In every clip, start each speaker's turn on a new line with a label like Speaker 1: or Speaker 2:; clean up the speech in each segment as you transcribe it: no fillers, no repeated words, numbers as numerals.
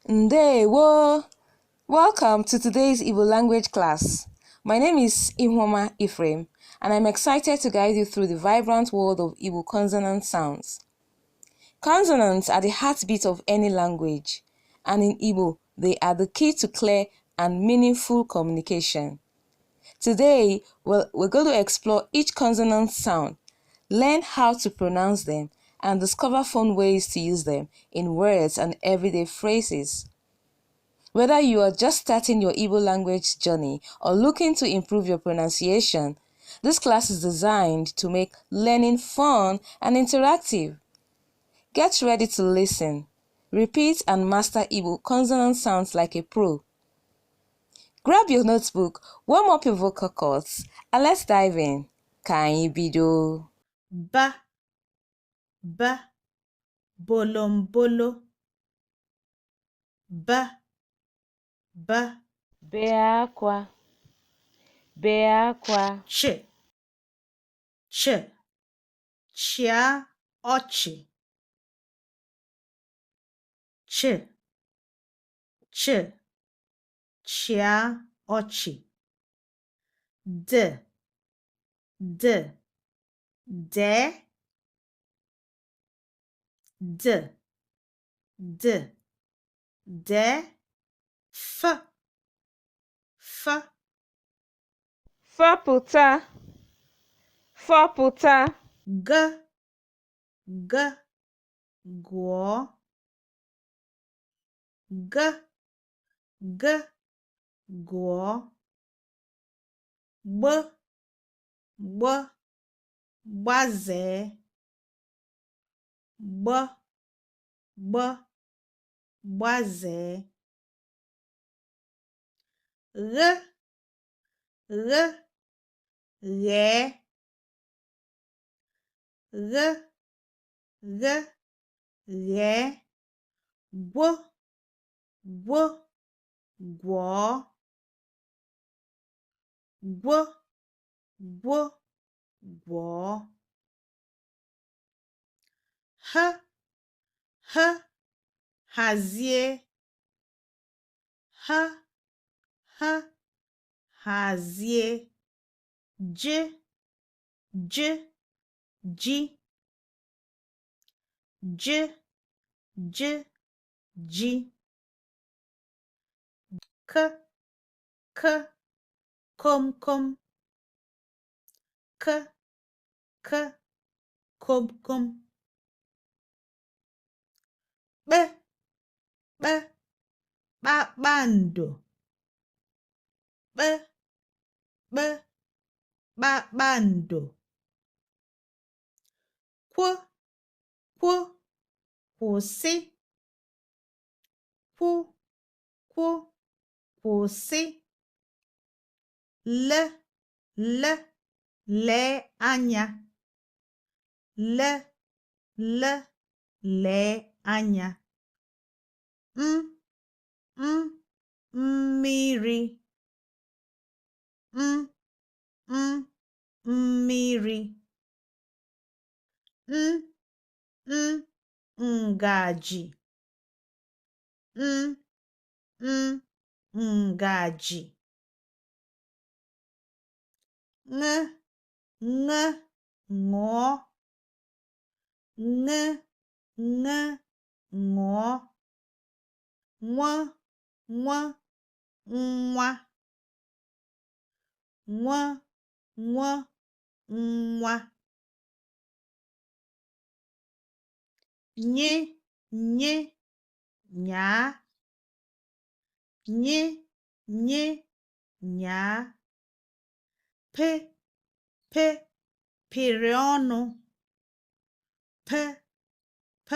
Speaker 1: Ndewo! Welcome to today's Igbo language class. My name is Ihoma Ephraim, and I'm excited to guide you through the vibrant world of Igbo consonant sounds. Consonants are the heartbeat of any language, and in Igbo, they are the key to clear and meaningful communication. Today, we're going to explore each consonant sound, learn how to pronounce them, and discover fun ways to use them in words and everyday phrases. Whether you are just starting your Igbo language journey or looking to improve your pronunciation, this class is designed to make learning fun and interactive. Get ready to listen, repeat and master Igbo consonant sounds like a pro. Grab your notebook, warm up your vocal cords, and let's dive in. Ka anyị bido.
Speaker 2: Ba, ba, bolombolo. Ba, ba.
Speaker 1: Bee akwa, bee akwa.
Speaker 2: Ch, ch, chia ọchị. Ch, ch, chia ọchị. D, d, de. D, d, de. F, f.
Speaker 1: Fọpụta, fọpụta.
Speaker 2: G, g, gụọ. G, g, gụọ. Gb, gb, gbazee. Gb, gb, gbazee. Gh, gh, ghee. Gh, gh, ghee. Gwo, gwo, gwọọ. Gwo, gwo, gwọọ. H, h, hazie. H, h, hazie. J, j, ji. J, j, ji. K, k, kom kom. K, k, kom kom. P, p, kpakpando. P, p, kpakpando. Kwo, kwo, kwụsị. Kwo, kwo, kwụsị. L, l, lee anya. L, l, lee anya. M, m, mmiri. M, m, mmiri. N, n, ngaji. N, n, ngaji. Ṅ, ṅ, ṅụọ. Ṅ, ṅ, ṅụọ. Nw, nw, nwa. Nw, nw, nwa. Ny, ny, nyaa. Ny, ny, nyaa. P, p, pịrị ọnụ. P, p,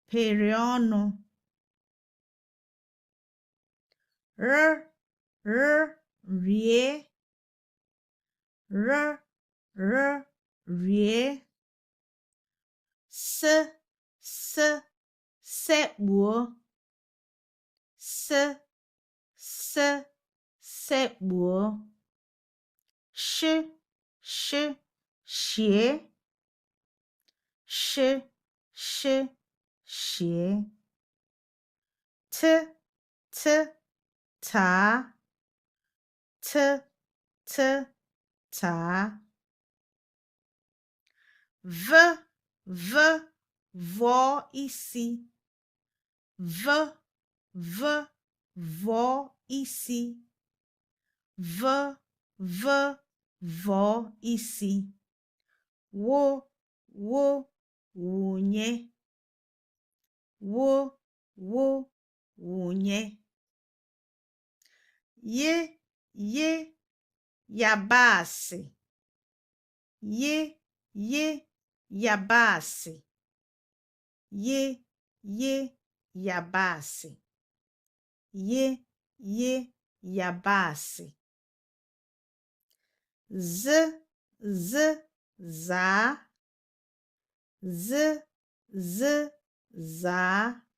Speaker 2: pịrị ọnụ. R, r, rie. R, r, rie. S, s, sekpuo. S, s, sekpuo. Sh, sh, shie. Sh, sh, shie. T, ta, ta. Vó e si, vó e si, vó e si. Wo, wunye, wunye. Ye, yabasị, yabasị, yabasị, yabasị. Zaa, zaa.